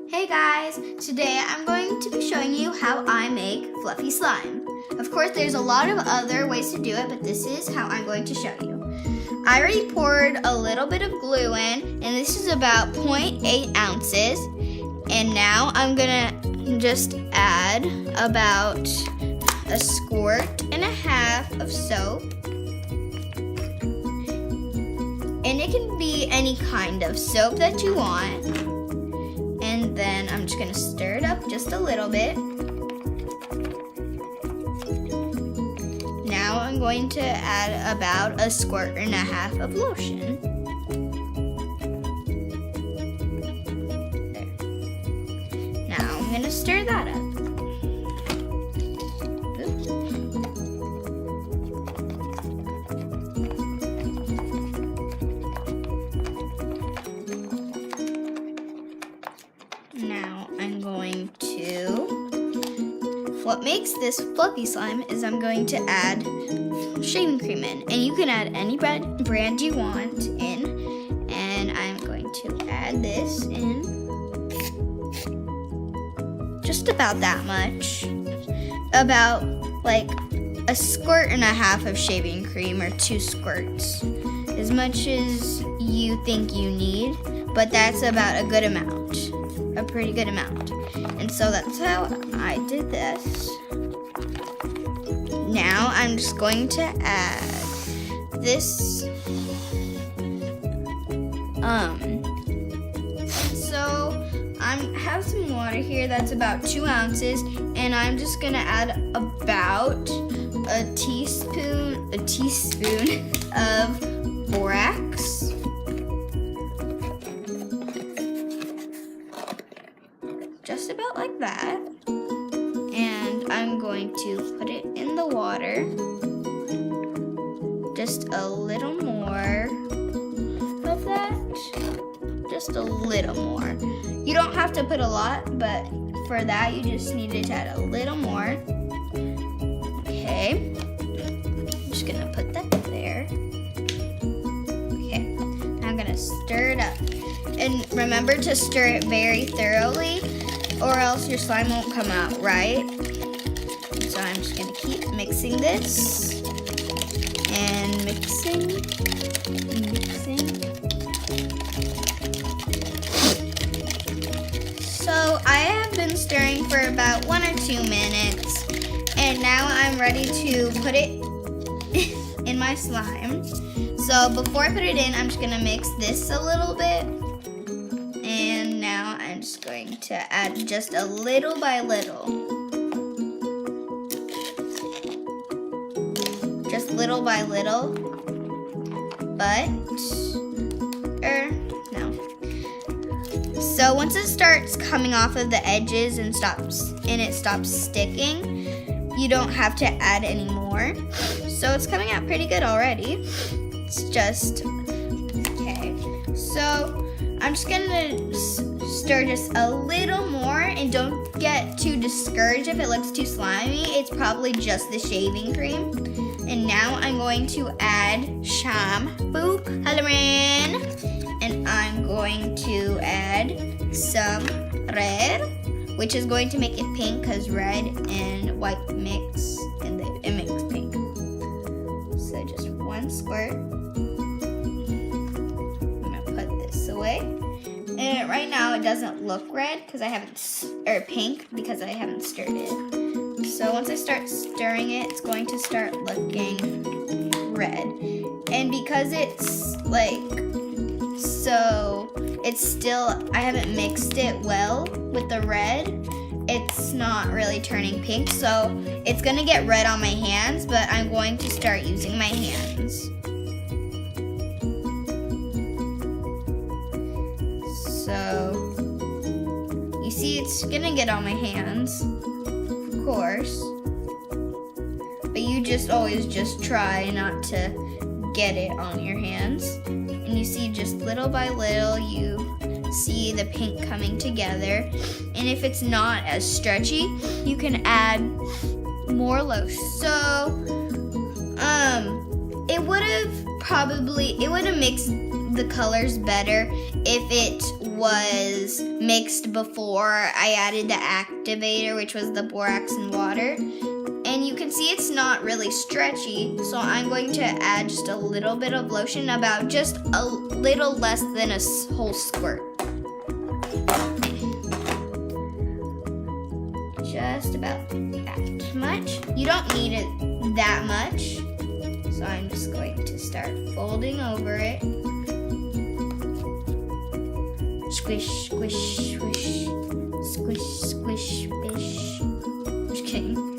Hey guys, today I'm going to be showing you how I make fluffy slime. Of course, there's a lot of other ways to do it, but this is how I'm going to show you. I already poured a little bit of glue in, and this is about 0.8 ounces. And now I'm gonna just add about a squirt and a half of soap. And it can be any kind of soap that you want. And then I'm just gonna stir it up just a little bit. Now I'm going to add about a squirt and a half of lotion. There. Now I'm gonna stir that up. Now I'm going to, what makes this fluffy slime is I'm going to add shaving cream in. And you can add any brand you want in. And I'm going to add this in. Just about that much. About like a squirt and a half of shaving cream or 2 squirts. As much as you think you need, but that's about a good amount. A pretty good amount. And so that's how I did this. Now I'm just going to add this. So I have some water here that's about 2 ounces, and I'm just gonna add about a teaspoon of borax. Just about like that. And I'm going to put it in the water. Just a little more of that. Just a little more. You don't have to put a lot, but for that you just needed to add a little more. Okay. I'm just gonna put that there. Okay. I'm gonna stir it up. And remember to stir it very thoroughly, or else your slime won't come out right. So I'm just gonna keep mixing this and mixing. So I have been stirring for about 1 or 2 minutes, and now I'm ready to put it in my slime. So before I put it in, I'm just gonna mix this a little bit. And now I'm just going to add just a little by little. Just little by little. But, no. So once it starts coming off of the edges and it stops sticking, you don't have to add any more. So it's coming out pretty good already. It's just, okay. So I'm just gonna stir just a little more, and don't get too discouraged if it looks too slimy. It's probably just the shaving cream. And now I'm going to add shampoo coloring, and I'm going to add some red, which is going to make it pink because red and white mix, and it makes pink. So just 1 squirt. Away. And right now it doesn't look red because I haven't, or pink because I haven't stirred it. So once I start stirring it, it's going to start looking red. And because it's like, so it's still, I haven't mixed it well with the red, it's not really turning pink. So it's gonna get red on my hands, but I'm going to start using my hands. So, you see it's gonna get on my hands, of course, but you just always just try not to get it on your hands. And you see just little by little, you see the pink coming together. And if it's not as stretchy, you can add more lotion. So, it would have mixed the colors better if it was mixed before I added the activator, which was the borax and water. And you can see it's not really stretchy, so I'm going to add just a little bit of lotion, about just a little less than a whole squirt. Just about that much. You don't need it that much, so I'm just going to start folding over it. Squish, squish, squish, squish, squish, bish. Just kidding.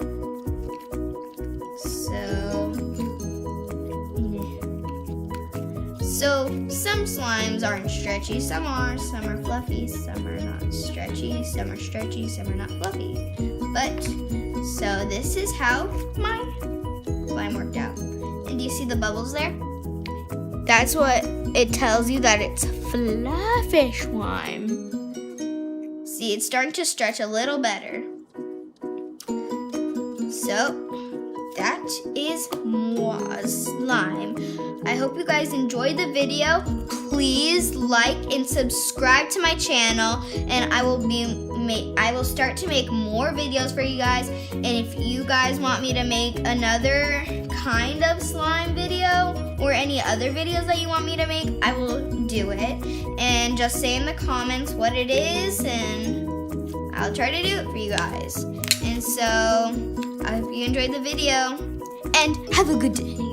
So some slimes aren't stretchy, some are fluffy, some are not stretchy, some are stretchy, some are not fluffy. But, so this is how my slime worked out. And do you see the bubbles there? That's what it tells you, that it's fluffy slime. See, it's starting to stretch a little better. So, that is Moa's slime. I hope you guys enjoyed the video. Please like and subscribe to my channel, and I will start to make more videos for you guys. And if you guys want me to make another kind of slime video or any other videos that you want me to make, I will do it. And just say in the comments what it is, and I'll try to do it for you guys. And so I hope you enjoyed the video, and have a good day.